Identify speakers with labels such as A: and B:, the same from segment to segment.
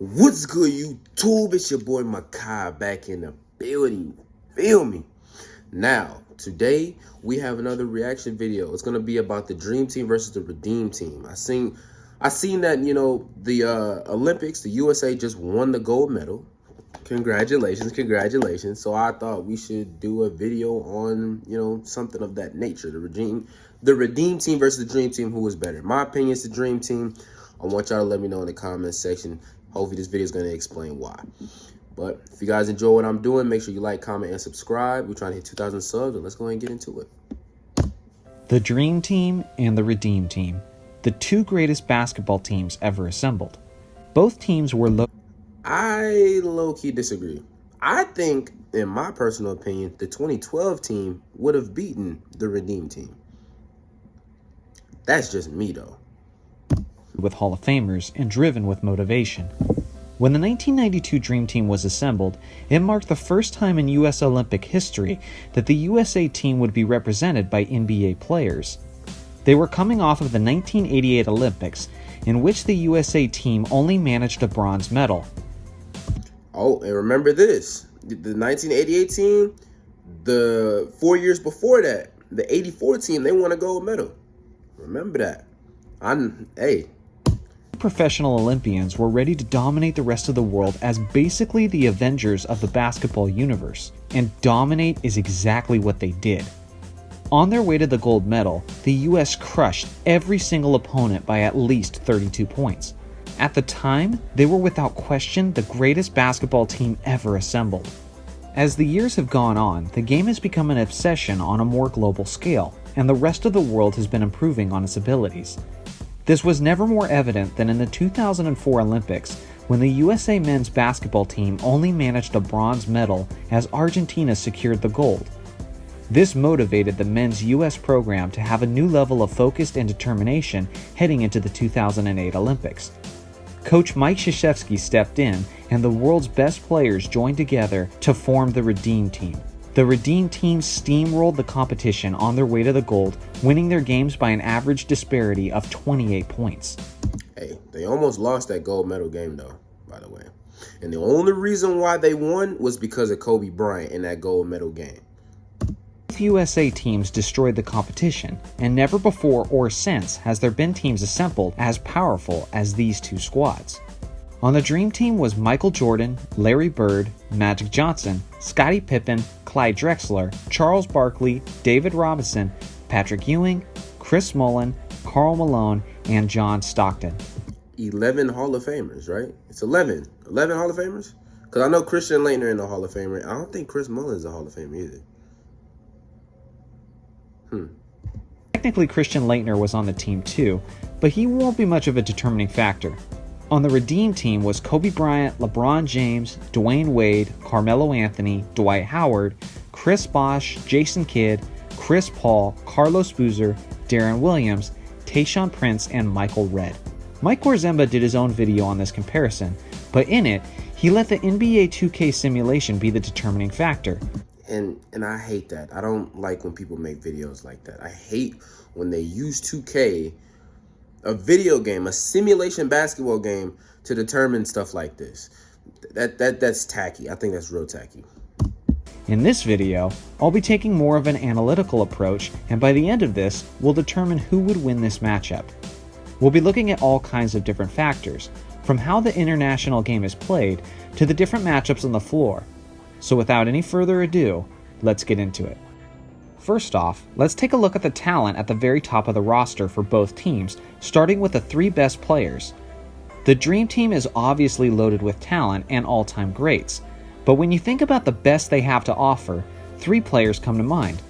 A: What's good, YouTube? It's your boy Makai back in the building. Feel me? Now, today we have another reaction video. It's gonna be about the Dream Team versus the Redeem Team. I seen that the Olympics, the USA just won the gold medal. Congratulations. So I thought we should do a video on something of that nature. The Redeem Team versus the Dream Team. Who is better? My opinion is the Dream Team. I want y'all to let me know in the comments section. Hopefully this video is going to explain why. But if you guys enjoy what I'm doing, make sure you like, comment, and subscribe. We're trying to hit 2,000 subs, and let's go ahead and get into it.
B: The Dream Team and the Redeem Team, the two greatest basketball teams ever assembled. Both teams were
A: I low-key disagree. I think, in my personal opinion, the 2012 team would have beaten the Redeem Team. That's just me, though.
B: With Hall of Famers and driven with motivation. When the 1992 Dream Team was assembled, it marked the first time in U.S. Olympic history that the USA team would be represented by NBA players. They were coming off of the 1988 Olympics, in which the USA team only managed a bronze medal.
A: Oh, and remember this, the 1988 team, the 4 years before that, the 84 team, they won a gold medal. Remember that.
B: Professional Olympians were ready to dominate the rest of the world as basically the Avengers of the basketball universe, and dominate is exactly what they did. On their way to the gold medal, the US crushed every single opponent by at least 32 points. At the time, they were without question the greatest basketball team ever assembled. As the years have gone on, the game has become an obsession on a more global scale, and the rest of the world has been improving on its abilities. This was never more evident than in the 2004 Olympics, when the USA men's basketball team only managed a bronze medal as Argentina secured the gold. This motivated the men's US program to have a new level of focus and determination heading into the 2008 Olympics. Coach Mike Krzyzewski stepped in, and the world's best players joined together to form the Redeem Team. The Redeem Team steamrolled the competition on their way to the gold, winning their games by an average disparity of 28 points.
A: Hey, they almost lost that gold medal game, though, by the way. And the only reason why they won was because of Kobe Bryant in that gold medal game.
B: Both USA teams destroyed the competition, and never before or since has there been teams assembled as powerful as these two squads. On the Dream Team was Michael Jordan, Larry Bird, Magic Johnson, Scottie Pippen, Clyde Drexler, Charles Barkley, David Robinson, Patrick Ewing, Chris Mullin, Karl Malone, and John Stockton.
A: 11 Hall of Famers, right? It's 11. 11 Hall of Famers? Because I know Christian Laettner in the Hall of Famer. I don't think Chris Mullin is a Hall of Famer either.
B: Technically, Christian Laettner was on the team too, but he won't be much of a determining factor. On the Redeem Team was Kobe Bryant, LeBron James, Dwayne Wade, Carmelo Anthony, Dwight Howard, Chris Bosh, Jason Kidd, Chris Paul, Carlos Boozer, Deron Williams, Tayshaun Prince, and Michael Redd. Mike Gorzemba did his own video on this comparison, but in it, he let the NBA 2K simulation be the determining factor.
A: And I hate that. I don't like when people make videos like that. I hate when they use 2K, a video game, a simulation basketball game, to determine stuff like this. That's tacky. I think that's real tacky.
B: In this video, I'll be taking more of an analytical approach, and by the end of this, we'll determine who would win this matchup. We'll be looking at all kinds of different factors, from how the international game is played to the different matchups on the floor. So without any further ado, let's get into it. First off, let's take a look at the talent at the very top of the roster for both teams, starting with the three best players. The Dream Team is obviously loaded with talent and all-time greats, but when you think about the best they have to offer, three players come to mind: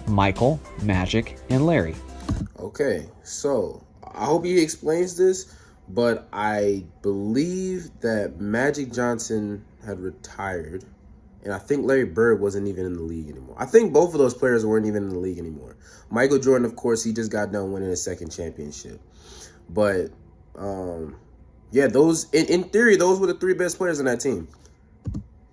B: Michael, Magic, and Larry.
A: Okay, so I hope he explains this, but I believe that Magic Johnson had retired. And I think Larry Bird wasn't even in the league anymore. I think both of those players weren't even in the league anymore. Michael Jordan, of course, he just got done winning his second championship. But, yeah, those, in theory, those were the three best players on that team.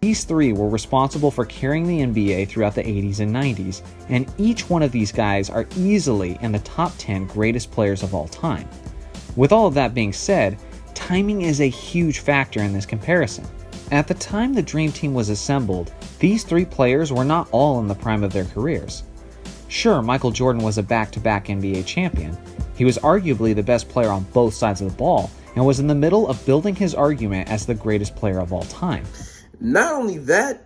B: These three were responsible for carrying the NBA throughout the 80s and 90s, and each one of these guys are easily in the top 10 greatest players of all time. With all of that being said, timing is a huge factor in this comparison. At the time the Dream Team was assembled, these three players were not all in the prime of their careers. Sure, Michael Jordan was a back-to-back NBA champion. He was arguably the best player on both sides of the ball and was in the middle of building his argument as the greatest player of all time.
A: Not only that,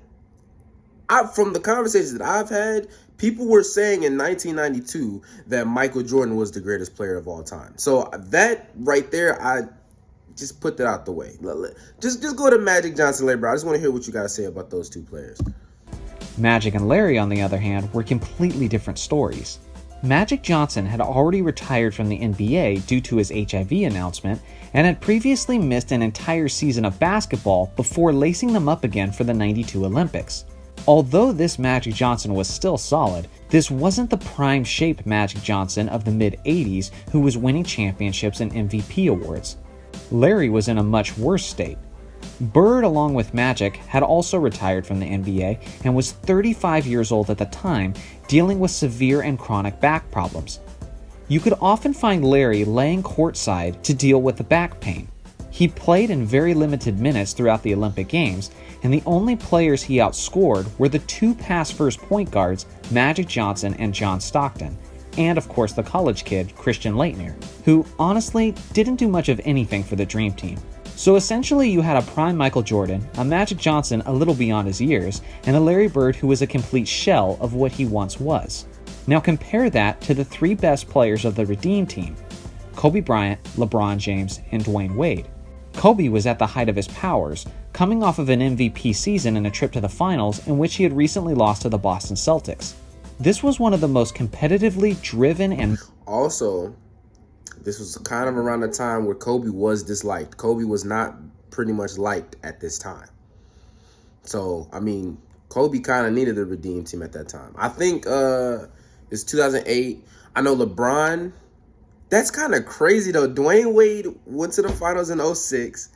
A: from the conversations that I've had, people were saying in 1992 that Michael Jordan was the greatest player of all time. So that right there, I just put that out the way. Just go to Magic Johnson, Larry Bird. I just want to hear what you got to say about those two players.
B: Magic and Larry, on the other hand, were completely different stories. Magic Johnson had already retired from the NBA due to his HIV announcement and had previously missed an entire season of basketball before lacing them up again for the '92 Olympics. Although this Magic Johnson was still solid, this wasn't the prime shape Magic Johnson of the mid-'80s who was winning championships and MVP awards. Larry was in a much worse state. Bird, along with Magic, had also retired from the NBA and was 35 years old at the time, dealing with severe and chronic back problems. You could often find Larry laying courtside to deal with the back pain. He played in very limited minutes throughout the Olympic Games, and the only players he outscored were the two pass-first point guards, Magic Johnson and John Stockton, and of course the college kid, Christian Laettner, who honestly didn't do much of anything for the Dream Team. So essentially you had a prime Michael Jordan, a Magic Johnson a little beyond his years, and a Larry Bird who was a complete shell of what he once was. Now compare that to the three best players of the Redeem Team: Kobe Bryant, LeBron James, and Dwayne Wade. Kobe was at the height of his powers, coming off of an MVP season and a trip to the finals in which he had recently lost to the Boston Celtics. This was one of the most competitively driven and
A: also, this was kind of around the time where Kobe was disliked. Kobe was not pretty much liked at this time. So, I mean, Kobe kind of needed the Redeem Team at that time. I think it's 2008. I know LeBron. That's kind of crazy, though. Dwayne Wade went to the finals in 06.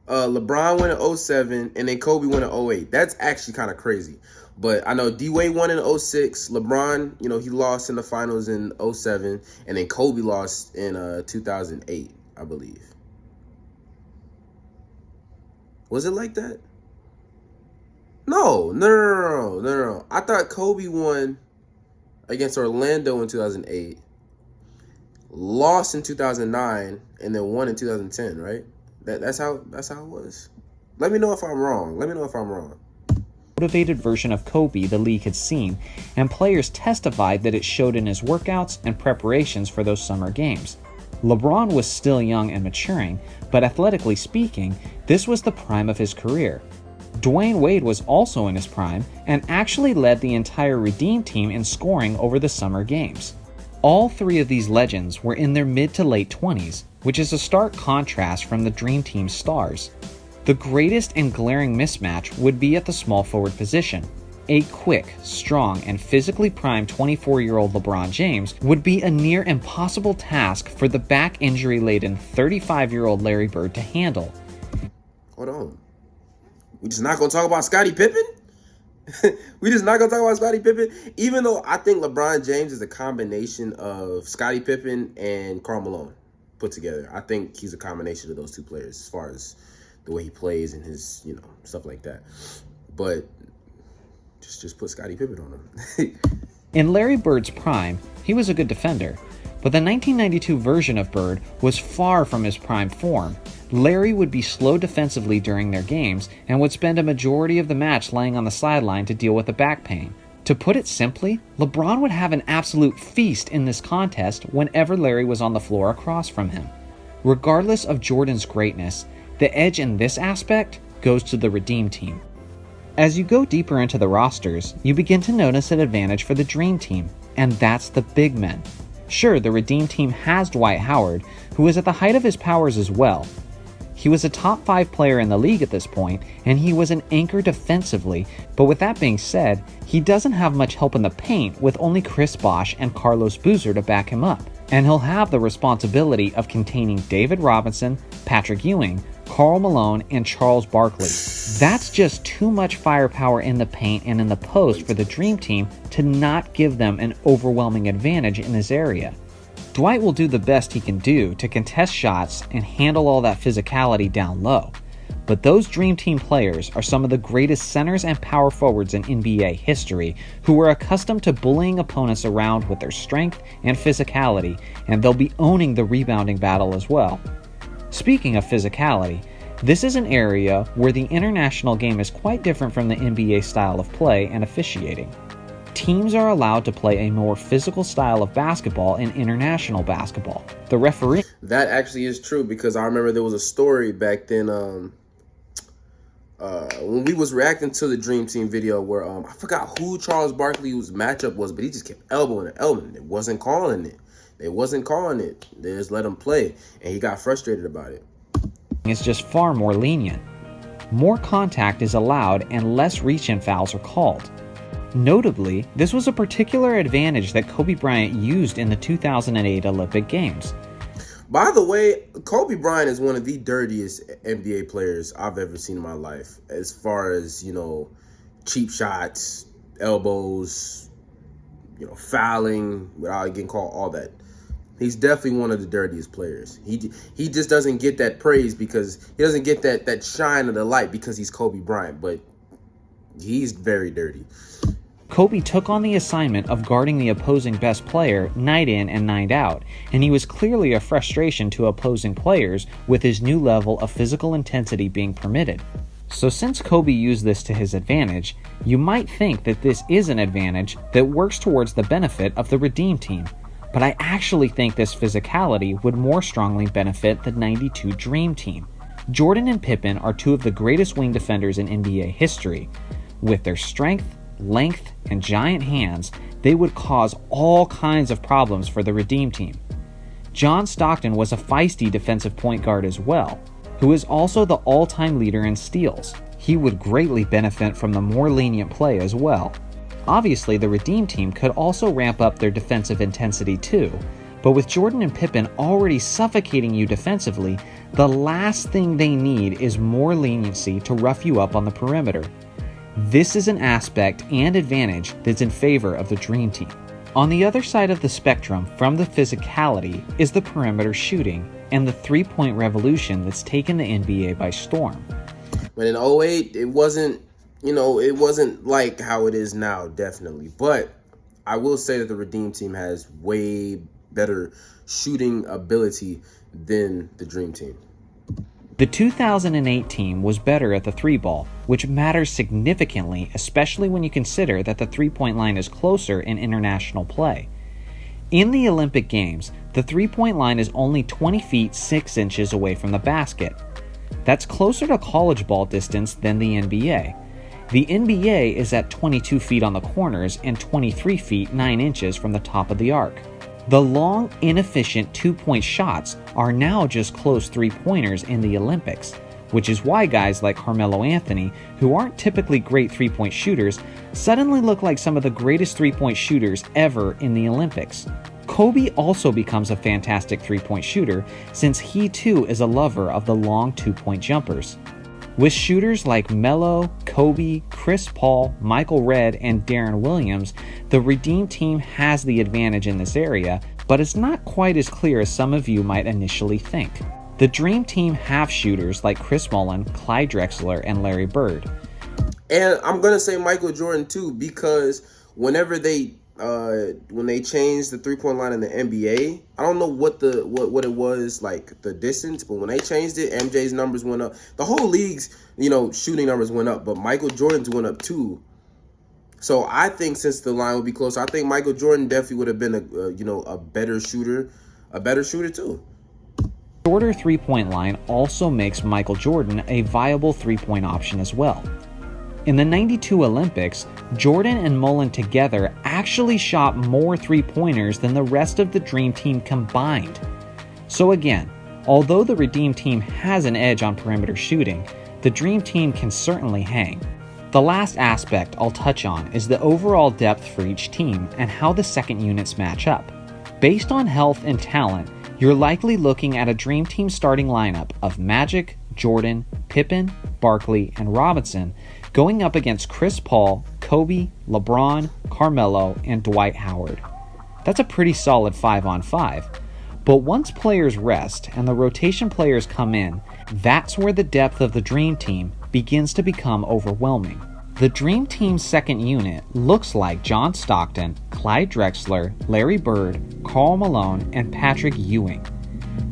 A: LeBron went in 07. And then Kobe went in 08. That's actually kind of crazy. But I know D-Wade won in 06. LeBron, he lost in the finals in 07. And then Kobe lost in 2008, I believe. Was it like that? No. I thought Kobe won against Orlando in 2008. Lost in 2009 and then won in 2010, right? That's how it was. Let me know if I'm wrong.
B: Motivated version of Kobe the league had seen, and players testified that it showed in his workouts and preparations for those summer games. LeBron was still young and maturing, but athletically speaking, this was the prime of his career. Dwayne Wade was also in his prime and actually led the entire Redeem Team in scoring over the summer games. All three of these legends were in their mid to late 20s, which is a stark contrast from the Dream Team's stars. The greatest and glaring mismatch would be at the small forward position. A quick, strong, and physically primed 24-year-old LeBron James would be a near impossible task for the back injury-laden 35-year-old Larry Bird to handle.
A: Hold on. We just not going to talk about Scottie Pippen? Even though I think LeBron James is a combination of Scottie Pippen and Karl Malone put together. I think he's a combination of those two players as far as the way he plays and his, stuff like that. But just put Scottie Pippen on him.
B: In Larry Bird's prime, he was a good defender, but the 1992 version of Bird was far from his prime form. Larry would be slow defensively during their games and would spend a majority of the match laying on the sideline to deal with the back pain. To put it simply, LeBron would have an absolute feast in this contest whenever Larry was on the floor across from him. Regardless of Jordan's greatness, the edge in this aspect goes to the Redeem Team. As you go deeper into the rosters, you begin to notice an advantage for the Dream Team, and that's the big men. Sure, the Redeem Team has Dwight Howard, who is at the height of his powers as well. He was a top 5 player in the league at this point, and he was an anchor defensively, but with that being said, he doesn't have much help in the paint with only Chris Bosh and Carlos Boozer to back him up, and he'll have the responsibility of containing David Robinson, Patrick Ewing, Karl Malone, and Charles Barkley. That's just too much firepower in the paint and in the post for the Dream Team to not give them an overwhelming advantage in this area. Dwight will do the best he can do to contest shots and handle all that physicality down low, but those Dream Team players are some of the greatest centers and power forwards in NBA history who were accustomed to bullying opponents around with their strength and physicality, and they'll be owning the rebounding battle as well. Speaking of physicality, this is an area where the international game is quite different from the NBA style of play and officiating. Teams are allowed to play a more physical style of basketball in international basketball. The referee...
A: That actually is true, because I remember there was a story back then when we was reacting to the Dream Team video where I forgot who Charles Barkley's matchup was, but he just kept elbowing and elbowing. They wasn't calling it. They just let him play, and he got frustrated about it.
B: Is just far more lenient. More contact is allowed and less reach-in fouls are called. Notably, this was a particular advantage that Kobe Bryant used in the 2008 Olympic Games.
A: By the way, Kobe Bryant is one of the dirtiest NBA players I've ever seen in my life, as far as, cheap shots, elbows, fouling without getting called, all that. He's definitely one of the dirtiest players. He just doesn't get that praise because he doesn't get that shine of the light because he's Kobe Bryant, but he's very dirty.
B: Kobe took on the assignment of guarding the opposing best player night in and night out, and he was clearly a frustration to opposing players with his new level of physical intensity being permitted. So since Kobe used this to his advantage, you might think that this is an advantage that works towards the benefit of the Redeem Team, but I actually think this physicality would more strongly benefit the '92 Dream Team. Jordan and Pippen are two of the greatest wing defenders in NBA history. With their strength, length, and giant hands, they would cause all kinds of problems for the Redeem Team. John Stockton was a feisty defensive point guard as well, who is also the all-time leader in steals. He would greatly benefit from the more lenient play as well. Obviously, the Redeem Team could also ramp up their defensive intensity too, but with Jordan and Pippen already suffocating you defensively, the last thing they need is more leniency to rough you up on the perimeter. This is an aspect and advantage that's in favor of the Dream Team. On the other side of the spectrum from the physicality is the perimeter shooting and the three-point revolution that's taken the NBA by storm.
A: But in '08, it wasn't like how it is now, definitely. But I will say that the Redeem Team has way better shooting ability than the Dream Team.
B: The 2008 team was better at the three ball, which matters significantly, especially when you consider that the three-point line is closer in international play. In the Olympic Games, the three-point line is only 20 feet 6 inches away from the basket. That's closer to college ball distance than the NBA. The NBA is at 22 feet on the corners and 23 feet 9 inches from the top of the arc. The long, inefficient two-point shots are now just close three-pointers in the Olympics, which is why guys like Carmelo Anthony, who aren't typically great three-point shooters, suddenly look like some of the greatest three-point shooters ever in the Olympics. Kobe also becomes a fantastic three-point shooter since he too is a lover of the long two-point jumpers. With shooters like Melo, Kobe, Chris Paul, Michael Redd, and Deron Williams, the Redeem Team has the advantage in this area, but it's not quite as clear as some of you might initially think. The Dream Team have shooters like Chris Mullin, Clyde Drexler, and Larry Bird.
A: And I'm going to say Michael Jordan too, because whenever when they changed the three-point line in the NBA, I don't know what it was, like the distance, but when they changed it, MJ's numbers went up. The whole league's, shooting numbers went up, but Michael Jordan's went up too. So I think since the line would be closer, I think Michael Jordan definitely would have been a better shooter too.
B: Shorter three-point line also makes Michael Jordan a viable three-point option as well. In the '92 Olympics, Jordan and Mullin together actually shot more three-pointers than the rest of the Dream Team combined. So again, although the Redeem Team has an edge on perimeter shooting, the Dream Team can certainly hang. The last aspect I'll touch on is the overall depth for each team and how the second units match up. Based on health and talent, you're likely looking at a Dream Team starting lineup of Magic, Jordan, Pippen, Barkley, and Robinson going up against Chris Paul, Kobe, LeBron, Carmelo, and Dwight Howard. That's a pretty solid 5-on-5, But once players rest and the rotation players come in, that's where the depth of the Dream Team begins to become overwhelming. The Dream Team's second unit looks like John Stockton, Clyde Drexler, Larry Bird, Karl Malone, and Patrick Ewing.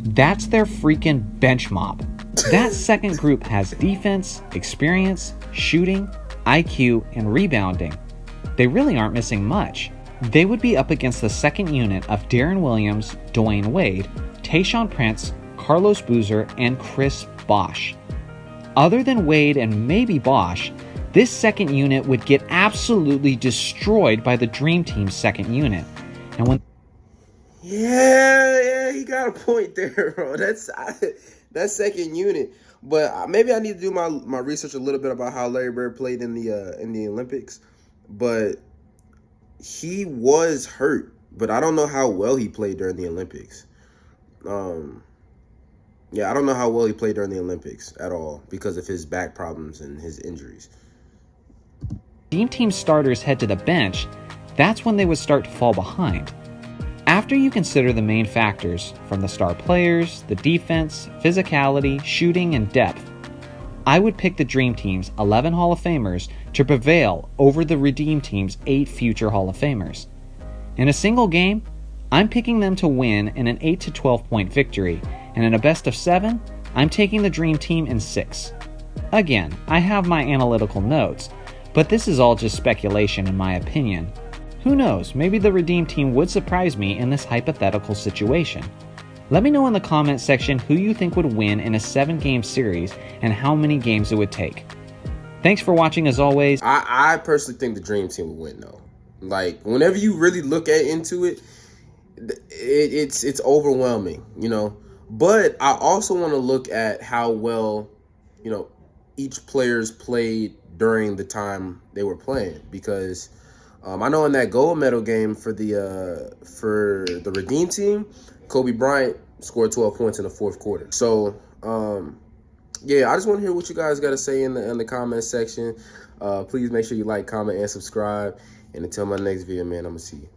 B: That's their freaking bench mob. That second group has defense, experience, shooting, IQ, and rebounding. They really aren't missing much. They would be up against the second unit of Deron Williams, Dwayne Wade, Tayshaun Prince, Carlos Boozer, and Chris Bosh. Other than Wade and maybe Bosh, this second unit would get absolutely destroyed by the Dream Team's second unit. And when
A: Yeah, he got a point there, bro. That second unit. But maybe I need to do my research a little bit about how Larry Bird played in the Olympics. But he was hurt, but I don't know how well he played during the Olympics. Yeah, I don't know how well he played during the Olympics at all because of his back problems and his injuries.
B: Dream Team starters head to the bench, that's when they would start to fall behind. After you consider the main factors, from the star players, the defense, physicality, shooting, and depth, I would pick the Dream Team's 11 Hall of Famers to prevail over the Redeem Team's 8 future Hall of Famers. In a single game, I'm picking them to win in an 8 to 12 point victory, and in a best of 7, I'm taking the Dream Team in 6. Again, I have my analytical notes, but this is all just speculation in my opinion. Who knows, maybe the Redeem Team would surprise me in this hypothetical situation. Let me know in the comment section who you think would win in a 7-game series and how many games it would take. Thanks for watching as always.
A: I personally think the Dream Team would win though. Like whenever you really look into it, it's overwhelming, you know. But I also want to look at how well, you know, each player's played during the time they were playing, because I know in that gold medal game for the Redeem Team, Kobe Bryant scored 12 points in the fourth quarter. So yeah, I just want to hear what you guys got to say in the comment section. Please make sure you like, comment, and subscribe. And until my next video, man, I'm gonna see you.